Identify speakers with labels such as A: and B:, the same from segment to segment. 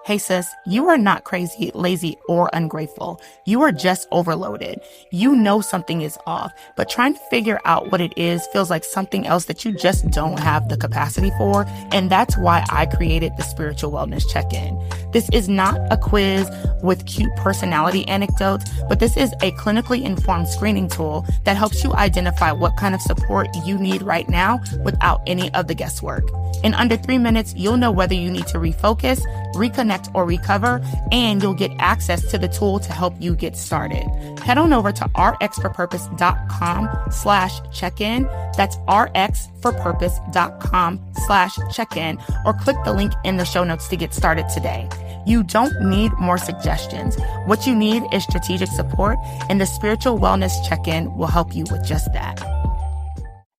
A: Hey sis, you are not crazy, lazy, or ungrateful. You are just overloaded. You know something is off, but trying to figure out what it is feels like something else that you just don't have the capacity for. And that's why I created the Spiritual Wellness Check-In. This is not a quiz with cute personality anecdotes, but this is a clinically informed screening tool that helps you identify what kind of support you need right now without any of the guesswork. In under 3 minutes, you'll know whether you need to refocus, reconnect, or recover, and you'll get access to the tool to help you get started. Head on over to rxforpurpose.com/check-in. That's rxforpurpose.com/check-in, or click the link in the show notes to get started today. You don't need more suggestions. What you need is strategic support, and the Spiritual Wellness Check-In will help you with just that.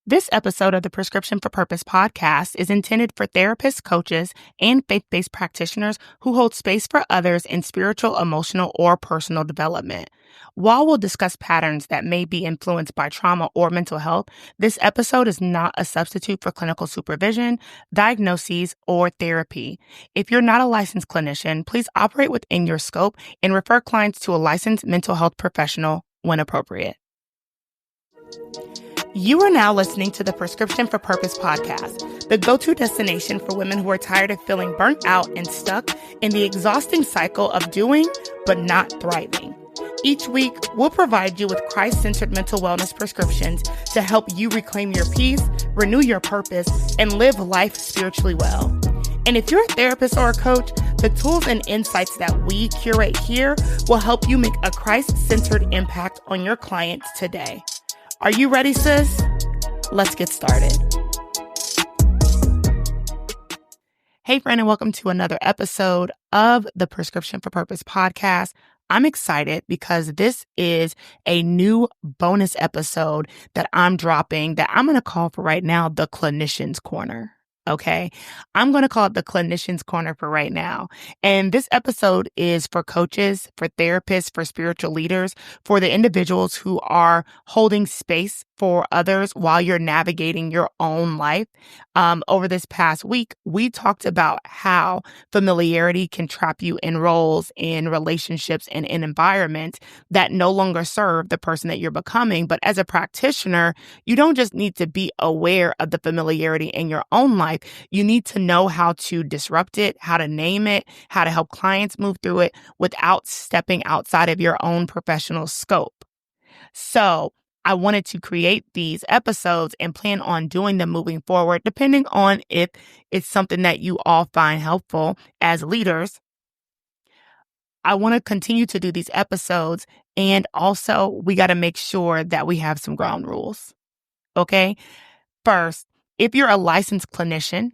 A: This episode of the Prescription for Purpose podcast is intended for therapists, coaches, and faith-based practitioners who hold space for others in spiritual, emotional, or personal development. While we'll discuss patterns that may be influenced by trauma or mental health, this episode is not a substitute for clinical supervision, diagnoses, or therapy. If you're not a licensed clinician, please operate within your scope and refer clients to a licensed mental health professional when appropriate. You are now listening to the Prescription for Purpose podcast, the go-to destination for women who are tired of feeling burnt out and stuck in the exhausting cycle of doing but not thriving. Each week, we'll provide you with Christ-centered mental wellness prescriptions to help you reclaim your peace, renew your purpose, and live life spiritually well. And if you're a therapist or a coach, the tools and insights that we curate here will help you make a Christ-centered impact on your clients today. Are you ready, sis? Let's get started. Hey, friend, and welcome to another episode of the Prescription for Purpose podcast. I'm excited because this is a new bonus episode that I'm dropping that I'm going to call for right now the Clinician's Corner. Okay, I'm going to call it the Clinician's Corner for right now. And this episode is for coaches, for therapists, for spiritual leaders, for the individuals who are holding space for others while you're navigating your own life. Over this past week, we talked about how familiarity can trap you in roles, in relationships, and in environments that no longer serve the person that you're becoming. But as a practitioner, you don't just need to be aware of the familiarity in your own life. You need to know how to disrupt it, how to name it, how to help clients move through it without stepping outside of your own professional scope. So I wanted to create these episodes and plan on doing them moving forward, depending on if it's something that you all find helpful as leaders. I want to continue to do these episodes, and also we got to make sure that we have some ground rules. Okay? First, if you're a licensed clinician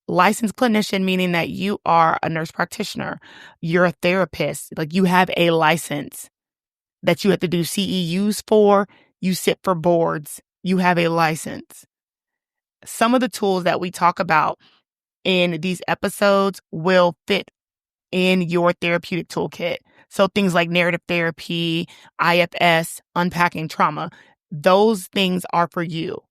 A: meaning that you are a nurse practitioner, you're a therapist, like you have a license that you have to do CEUs for, you sit for boards, you have a license. Some of the tools that we talk about in these episodes will fit in your therapeutic toolkit. So things like narrative therapy, IFS, unpacking trauma, those things are for you.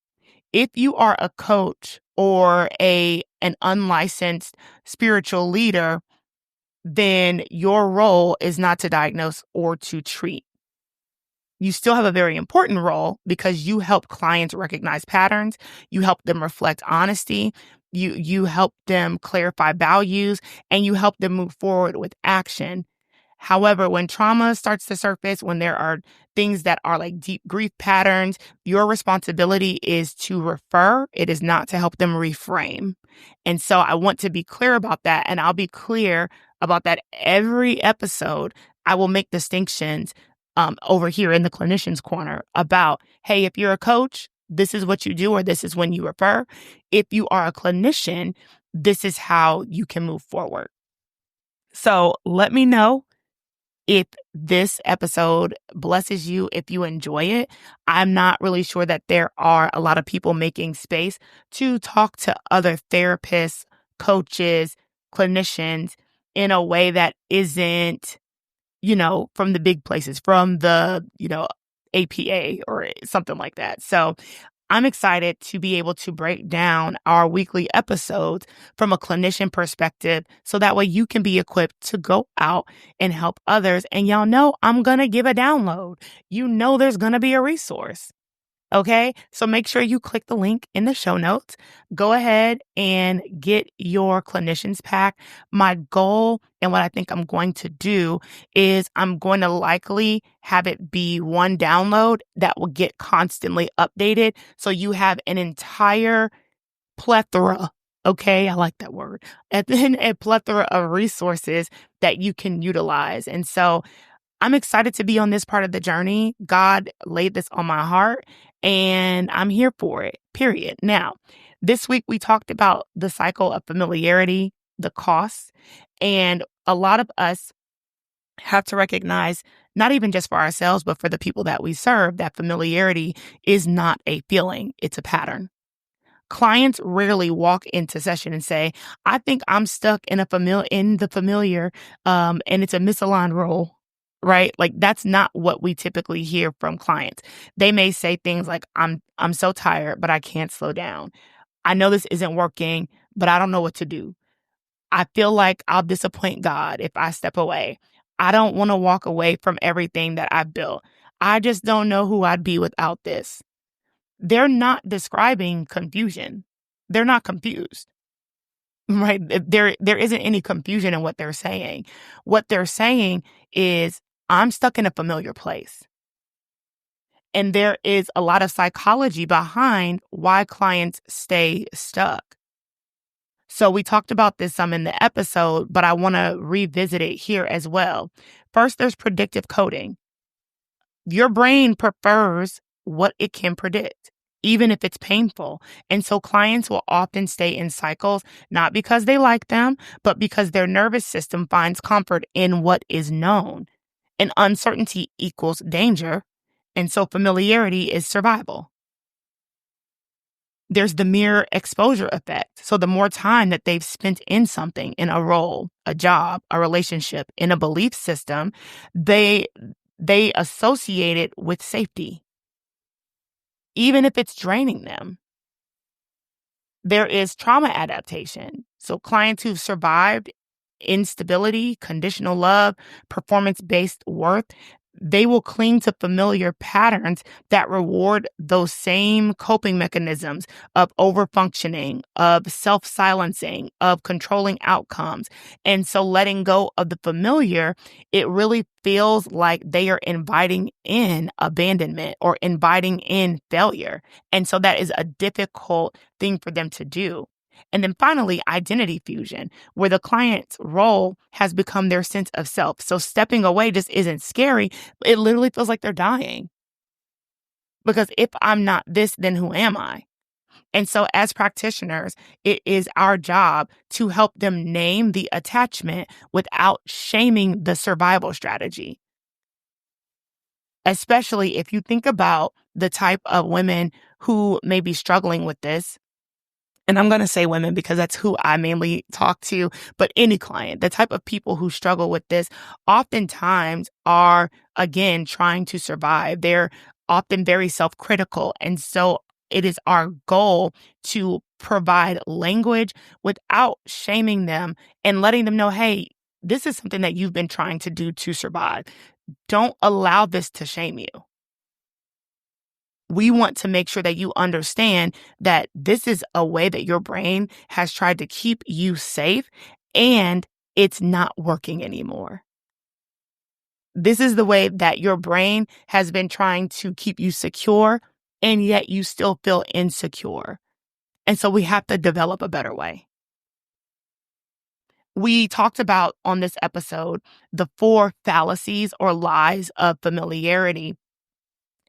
A: If you are a coach or an unlicensed spiritual leader, then your role is not to diagnose or to treat. You still have a very important role because you help clients recognize patterns. You help them reflect honesty. You help them clarify values, and you help them move forward with action. However, when trauma starts to surface, when there are things that are like deep grief patterns, your responsibility is to refer. It is not to help them reframe. And so I want to be clear about that. And I'll be clear about that every episode. I will make distinctions over here in the Clinician's Corner about, hey, if you're a coach, this is what you do, or this is when you refer. If you are a clinician, this is how you can move forward. So let me know if this episode blesses you, if you enjoy it. I'm not really sure that there are a lot of people making space to talk to other therapists, coaches, clinicians in a way that isn't, from the big places, from the, APA or something like that. So I'm excited to be able to break down our weekly episodes from a clinician perspective so that way you can be equipped to go out and help others. And y'all know I'm going to give a download. You know there's going to be a resource. Okay, so make sure you click the link in the show notes. Go ahead and get your clinicians pack. My goal and what I think I'm going to do is I'm going to likely have it be one download that will get constantly updated. So you have an entire plethora. Okay, I like that word. And then a plethora of resources that you can utilize. And so I'm excited to be on this part of the journey. God laid this on my heart and I'm here for it, period. Now, this week we talked about the cycle of familiarity, the costs, and a lot of us have to recognize, not even just for ourselves, but for the people that we serve, that familiarity is not a feeling, it's a pattern. Clients rarely walk into session and say, I think I'm stuck in the familiar, and it's a misaligned role, right? Like that's not what we typically hear from clients. They may say things like, I'm so tired, but I can't slow down. I know this isn't working, but I don't know what to do. I feel like I'll disappoint God if I step away. I don't want to walk away from everything that I've built. I just don't know who I'd be without this. They're not describing confusion. They're not confused, right? There isn't any confusion in what they're saying. What they're saying is, I'm stuck in a familiar place. And there is a lot of psychology behind why clients stay stuck. So we talked about this some in the episode, but I want to revisit it here as well. First, there's predictive coding. Your brain prefers what it can predict, even if it's painful. And so clients will often stay in cycles, not because they like them, but because their nervous system finds comfort in what is known. And uncertainty equals danger. And so familiarity is survival. There's the mere exposure effect. So the more time that they've spent in something, in a role, a job, a relationship, in a belief system, they associate it with safety, even if it's draining them. There is trauma adaptation. So clients who've survived instability, conditional love, performance-based worth, they will cling to familiar patterns that reward those same coping mechanisms of overfunctioning, of self-silencing, of controlling outcomes. And so letting go of the familiar, it really feels like they are inviting in abandonment or inviting in failure. And so that is a difficult thing for them to do. And then finally, identity fusion, where the client's role has become their sense of self. So stepping away just isn't scary. It literally feels like they're dying. Because if I'm not this, then who am I? And so as practitioners, it is our job to help them name the attachment without shaming the survival strategy. Especially if you think about the type of women who may be struggling with this. And I'm going to say women because that's who I mainly talk to, but any client, the type of people who struggle with this oftentimes are, again, trying to survive. They're often very self-critical. And so it is our goal to provide language without shaming them and letting them know, hey, this is something that you've been trying to do to survive. Don't allow this to shame you. We want to make sure that you understand that this is a way that your brain has tried to keep you safe and it's not working anymore. This is the way that your brain has been trying to keep you secure and yet you still feel insecure. And so we have to develop a better way. We talked about on this episode the 4 fallacies or lies of familiarity.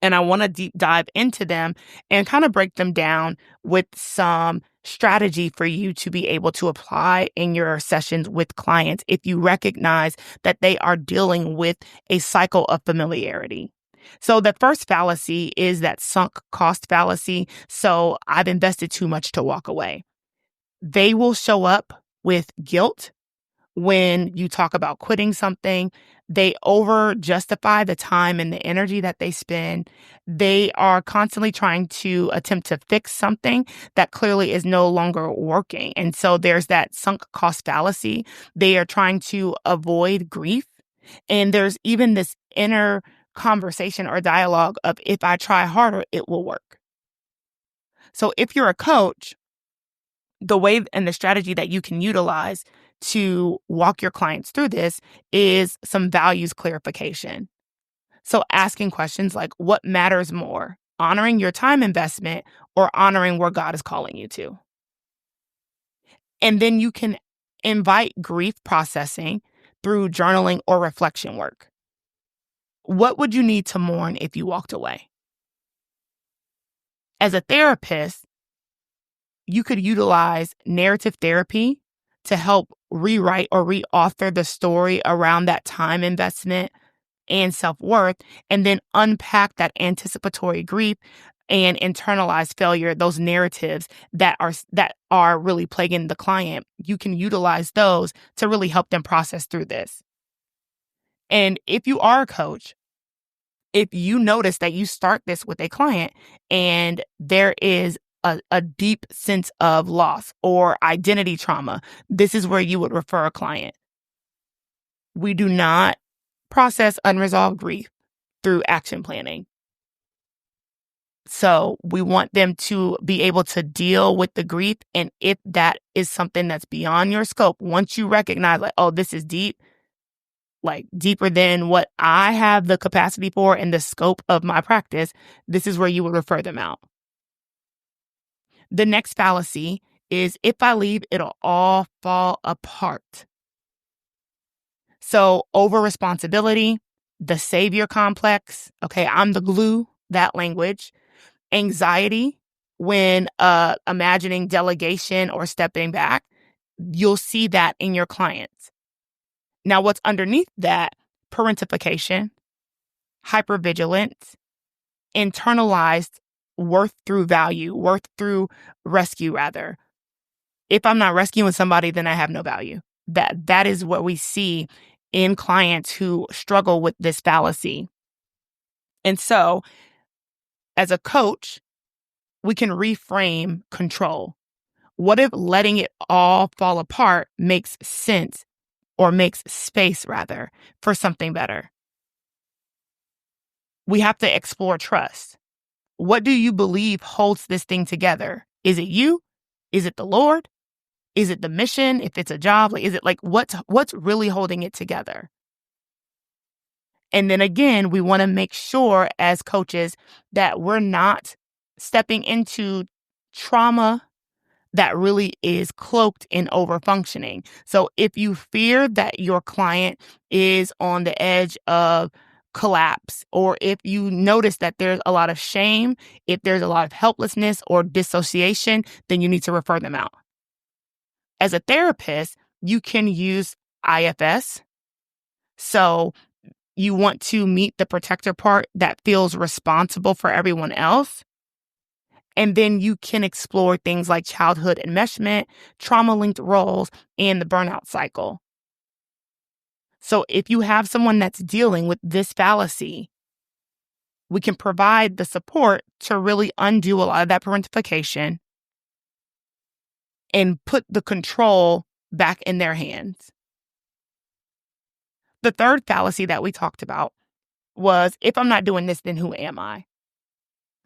A: And I want to deep dive into them and kind of break them down with some strategy for you to be able to apply in your sessions with clients if you recognize that they are dealing with a cycle of familiarity. So the first fallacy is that sunk cost fallacy. So I've invested too much to walk away. They will show up with guilt, when you talk about quitting something, they over justify the time and the energy that they spend. They are constantly trying to attempt to fix something that clearly is no longer working. And so there's that sunk cost fallacy. They are trying to avoid grief. And there's even this inner conversation or dialogue of if I try harder, it will work. So if you're a coach, the way and the strategy that you can utilize to walk your clients through this is some values clarification. So asking questions like, what matters more, honoring your time investment or honoring where God is calling you to? And then you can invite grief processing through journaling or reflection work. What would you need to mourn if you walked away? As a therapist, you could utilize narrative therapy to help rewrite or reauthor the story around that time investment and self-worth, and then unpack that anticipatory grief and internalized failure, those narratives that are really plaguing the client. You can utilize those to really help them process through this. And if you are a coach, if you notice that you start this with a client and there is a deep sense of loss or identity trauma, this is where you would refer a client. We do not process unresolved grief through action planning. So we want them to be able to deal with the grief. And if that is something that's beyond your scope, once you recognize like, oh, this is deep, like deeper than what I have the capacity for and the scope of my practice, this is where you would refer them out. The next fallacy is if I leave, it'll all fall apart. So over responsibility, the savior complex, okay, I'm the glue, that language, anxiety when imagining delegation or stepping back, you'll see that in your clients. Now, what's underneath that? Parentification, hypervigilance, internalized worth through value, worth through rescue, rather. If I'm not rescuing somebody, then I have no value. That is what we see in clients who struggle with this fallacy. And so, as a coach, we can reframe control. What if letting it all fall apart makes sense or makes space, rather, for something better? We have to explore trust. What do you believe holds this thing together? Is it you? Is it the Lord? Is it the mission? If it's a job, like, is it like what's really holding it together? And then again, we want to make sure as coaches that we're not stepping into trauma that really is cloaked in overfunctioning. So if you fear that your client is on the edge of collapse, or if you notice that there's a lot of shame, if there's a lot of helplessness or dissociation, then you need to refer them out. As a therapist, you can use IFS. So you want to meet the protector part that feels responsible for everyone else. And then you can explore things like childhood enmeshment, trauma-linked roles, and the burnout cycle. So if you have someone that's dealing with this fallacy, we can provide the support to really undo a lot of that parentification and put the control back in their hands. The third fallacy that we talked about was, if I'm not doing this, then who am I?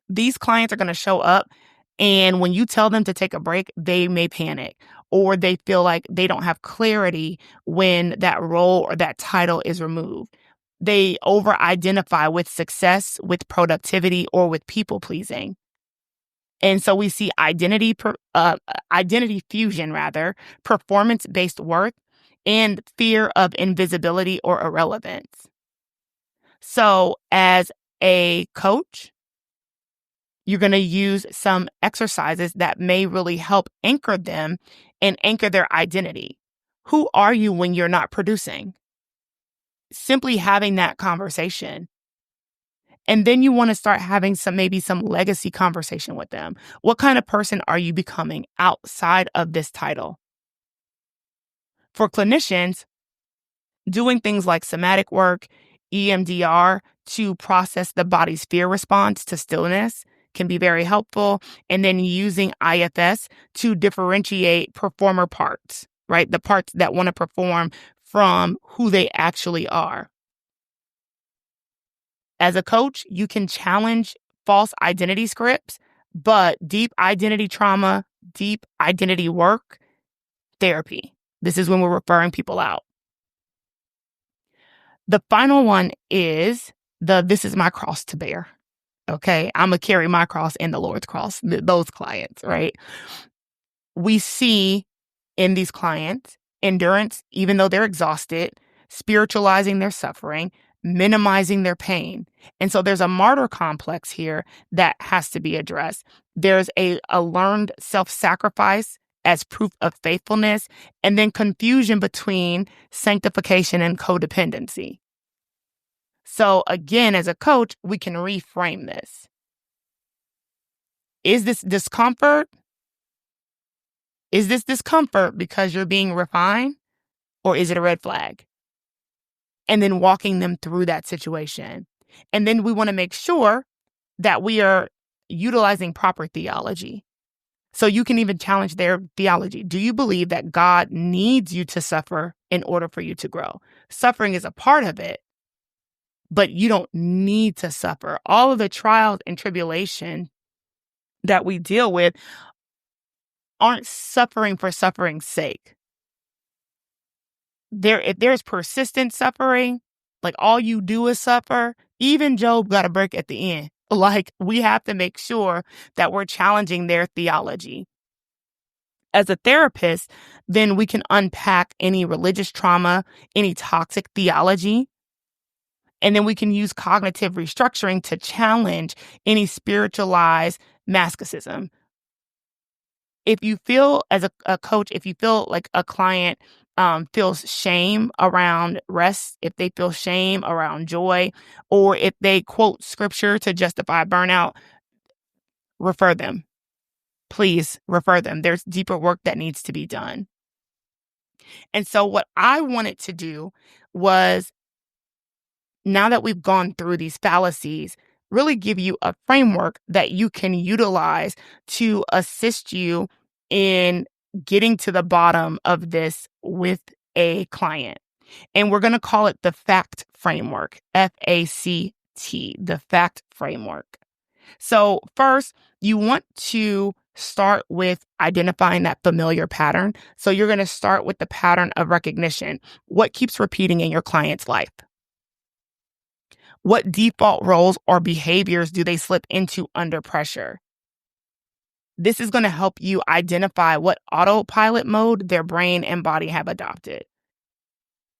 A: These clients are going to show up, and when you tell them to take a break, they may panic, or they feel like they don't have clarity when that role or that title is removed. They over-identify with success, with productivity, or with people-pleasing. And so we see identity fusion, rather, performance-based worth, and fear of invisibility or irrelevance. So as a coach, you're going to use some exercises that may really help anchor them and anchor their identity. Who are you when you're not producing? Simply having that conversation. And then you want to start having maybe some legacy conversation with them. What kind of person are you becoming outside of this title? For clinicians, doing things like somatic work, EMDR to process the body's fear response to stillness can be very helpful. And then using IFS to differentiate performer parts, right? The parts that want to perform from who they actually are. As a coach, you can challenge false identity scripts, but deep identity trauma, deep identity work, therapy. This is when we're referring people out. The final one is this is my cross to bear. Okay. I'm going to carry my cross and the Lord's cross, those clients, right? We see in these clients endurance, even though they're exhausted, spiritualizing their suffering, minimizing their pain. And so there's a martyr complex here that has to be addressed. There's a learned self-sacrifice as proof of faithfulness, and then confusion between sanctification and codependency. So again, as a coach, we can reframe this. Is this discomfort? Is this discomfort because you're being refined, or is it a red flag? And then walking them through that situation. And then we want to make sure that we are utilizing proper theology. So you can even challenge their theology. Do you believe that God needs you to suffer in order for you to grow? Suffering is a part of it, but you don't need to suffer. All of the trials and tribulation that we deal with aren't suffering for suffering's sake. If there's persistent suffering, like all you do is suffer, even Job got a break at the end. Like, we have to make sure that we're challenging their theology. As a therapist, then we can unpack any religious trauma, any toxic theology, and then we can use cognitive restructuring to challenge any spiritualized masochism. If you feel, as a coach, if you feel like a client feels shame around rest, if they feel shame around joy, or if they quote scripture to justify burnout, refer them. Please refer them. There's deeper work that needs to be done. And so what I wanted to do was, now that we've gone through these fallacies, really give you a framework that you can utilize to assist you in getting to the bottom of this with a client. And we're going to call it the FACT framework, FACT, the FACT framework. So first, you want to start with identifying that familiar pattern. So you're going to start with the pattern of recognition. What keeps repeating in your client's life? What default roles or behaviors do they slip into under pressure? This is going to help you identify what autopilot mode their brain and body have adopted.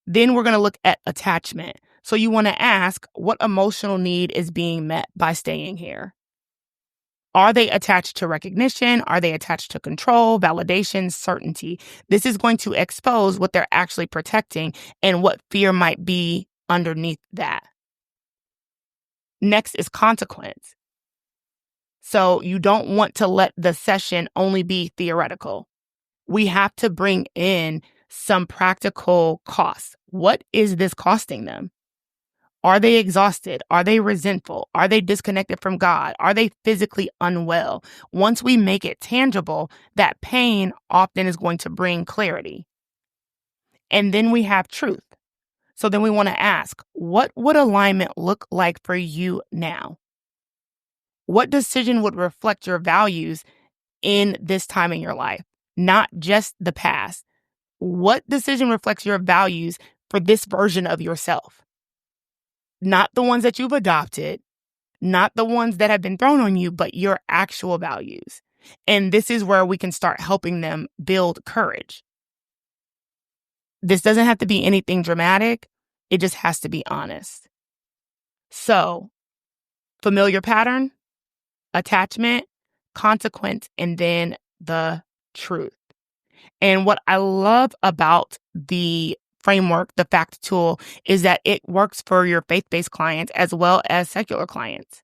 A: Then we're going to look at attachment. So you want to ask, what emotional need is being met by staying here? Are they attached to recognition? Are they attached to control, validation, certainty? This is going to expose what they're actually protecting and what fear might be underneath that. Next is consequence. So you don't want to let the session only be theoretical. We have to bring in some practical costs. What is this costing them? Are they exhausted? Are they resentful? Are they disconnected from God? Are they physically unwell? Once we make it tangible, that pain often is going to bring clarity. And then we have truth. So then we want to ask, what would alignment look like for you now? What decision would reflect your values in this time in your life? Not just the past. What decision reflects your values for this version of yourself? Not the ones that you've adopted, not the ones that have been thrown on you, but your actual values. And this is where we can start helping them build courage. This doesn't have to be anything dramatic. It just has to be honest. So, familiar pattern, attachment, consequence, and then the truth. And what I love about the framework, the FACT tool, is that it works for your faith-based clients as well as secular clients.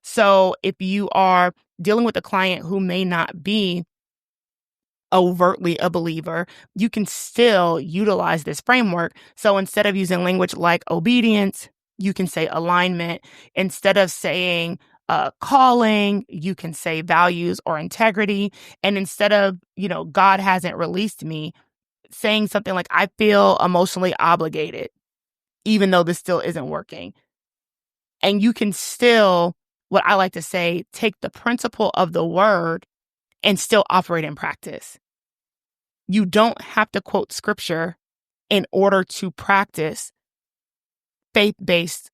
A: So if you are dealing with a client who may not be overtly a believer, you can still utilize this framework. So instead of using language like obedience, you can say alignment. Instead of saying calling, you can say values or integrity. And instead of, God hasn't released me, saying something like, I feel emotionally obligated, even though this still isn't working. And you can still, what I like to say, take the principle of the word and still operate in practice. You don't have to quote scripture in order to practice faith-based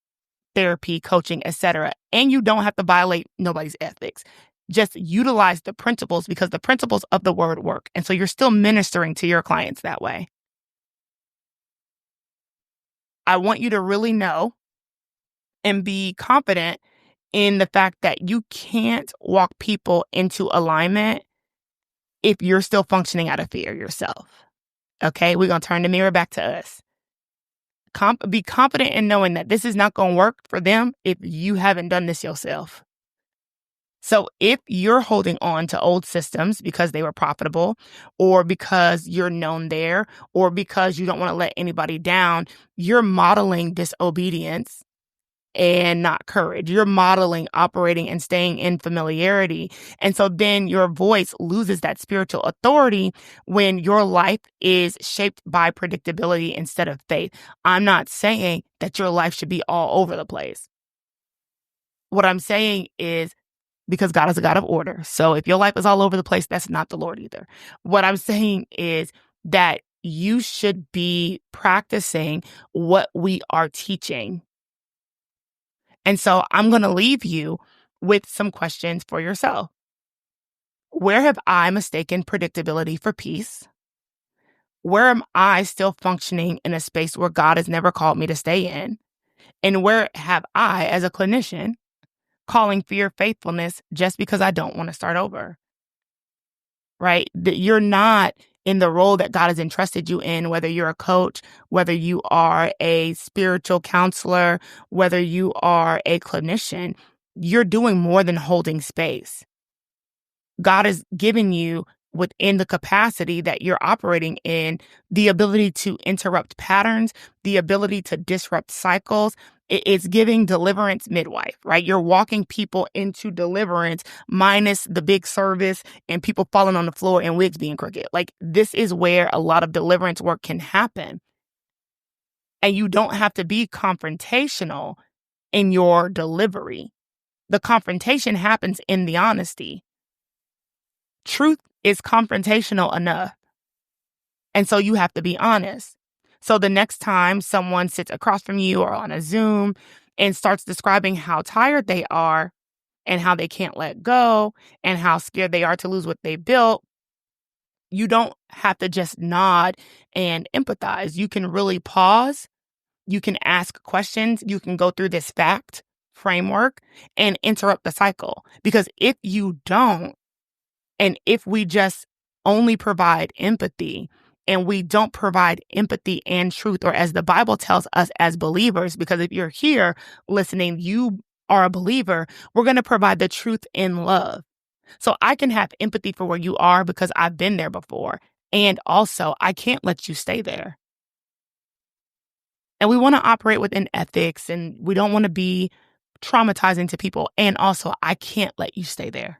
A: therapy, coaching, etc. And you don't have to violate nobody's ethics. Just utilize the principles because the principles of the word work. And so you're still ministering to your clients that way. I want you to really know and be confident in the fact that you can't walk people into alignment if you're still functioning out of fear yourself. Okay, we're going to turn the mirror back to us. Be confident in knowing that this is not going to work for them if you haven't done this yourself. So if you're holding on to old systems because they were profitable, or because you're known there, or because you don't want to let anybody down, you're modeling disobedience and not courage. You're modeling, operating, and staying in familiarity. And so then your voice loses that spiritual authority when your life is shaped by predictability instead of faith. I'm not saying that your life should be all over the place. What I'm saying is, because God is a God of order. So if your life is all over the place, that's not the Lord either. What I'm saying is that you should be practicing what we are teaching. And so I'm going to leave you with some questions for yourself. Where have I mistaken predictability for peace? Where am I still functioning in a space where God has never called me to stay in? And where have I, as a clinician, calling fear faithfulness just because I don't want to start over? Right? That you're not in the role that God has entrusted you in, whether you're a coach, whether you are a spiritual counselor, whether you are a clinician, you're doing more than holding space. God has given you, within the capacity that you're operating in, the ability to interrupt patterns, the ability to disrupt cycles. It's giving deliverance midwife, right? You're walking people into deliverance minus the big service and people falling on the floor and wigs being crooked. Like, this is where a lot of deliverance work can happen. And you don't have to be confrontational in your delivery. The confrontation happens in the honesty. Truth is confrontational enough. And so you have to be honest. So the next time someone sits across from you or on a Zoom and starts describing how tired they are and how they can't let go and how scared they are to lose what they built, you don't have to just nod and empathize. You can really pause. You can ask questions. You can go through this fact framework and interrupt the cycle. Because if you don't, and if we just only provide empathy and we don't provide empathy and truth, or as the Bible tells us as believers, because if you're here listening, you are a believer, we're going to provide the truth in love. So I can have empathy for where you are because I've been there before. And also, I can't let you stay there. And we want to operate within ethics and we don't want to be traumatizing to people. And also, I can't let you stay there.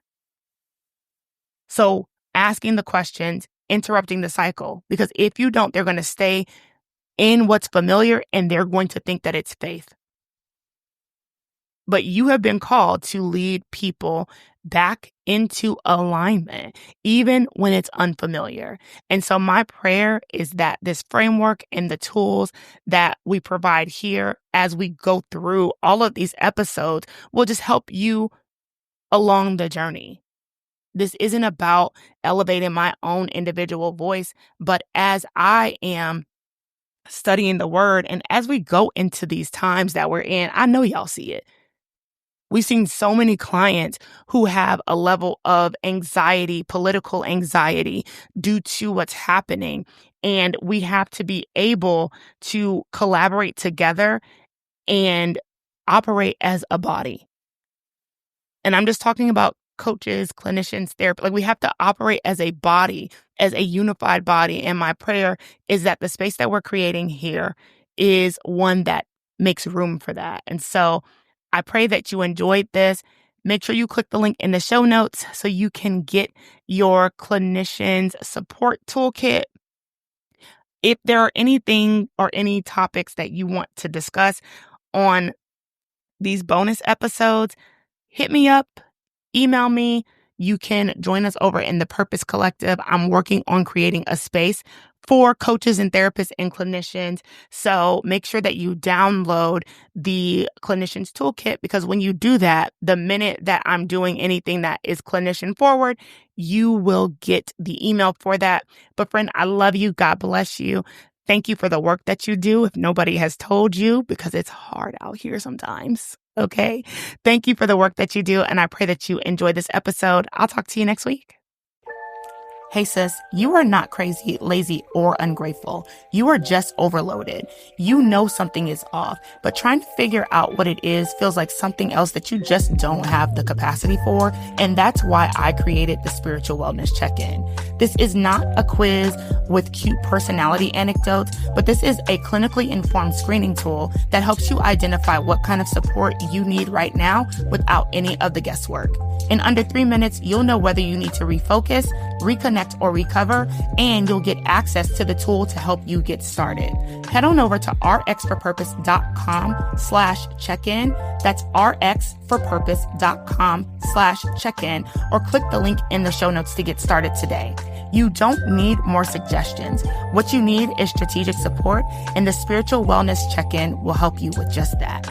A: So asking the questions, interrupting the cycle, because if you don't, they're going to stay in what's familiar and they're going to think that it's faith. But you have been called to lead people back into alignment, even when it's unfamiliar. And so my prayer is that this framework and the tools that we provide here as we go through all of these episodes will just help you along the journey. This isn't about elevating my own individual voice, but as I am studying the word and as we go into these times that we're in, I know y'all see it. We've seen so many clients who have a level of anxiety, political anxiety, due to what's happening. And we have to be able to collaborate together and operate as a body. And I'm just talking about coaches, clinicians, therapists. Like we have to operate as a body, as a unified body. And my prayer is that the space that we're creating here is one that makes room for that. And so I pray that you enjoyed this. Make sure you click the link in the show notes so you can get your clinician's support toolkit. If there are anything or any topics that you want to discuss on these bonus episodes, hit me up, email me. You can join us over in the Purpose Collective. I'm working on creating a space for coaches and therapists and clinicians. So make sure that you download the Clinician's Toolkit, because when you do that, the minute that I'm doing anything that is clinician forward, you will get the email for that. But friend, I love you. God bless you. Thank you for the work that you do. If nobody has told you, because it's hard out here sometimes. Okay. Thank you for the work that you do. And I pray that you enjoy this episode. I'll talk to you next week. Hey sis, you are not crazy, lazy, or ungrateful. You are just overloaded. You know something is off, but trying to figure out what it is feels like something else that you just don't have the capacity for. And that's why I created the Spiritual Wellness Check-In. This is not a quiz with cute personality anecdotes, but this is a clinically informed screening tool that helps you identify what kind of support you need right now without any of the guesswork. In under 3 minutes, you'll know whether you need to refocus, reconnect, or recover, and you'll get access to the tool to help you get started. Head on over to rxforpurpose.com/check-in. That's rxforpurpose.com/check-in, or click the link in the show notes to get started today. You don't need more suggestions. What you need is strategic support, and the Spiritual Wellness Check-In will help you with just that.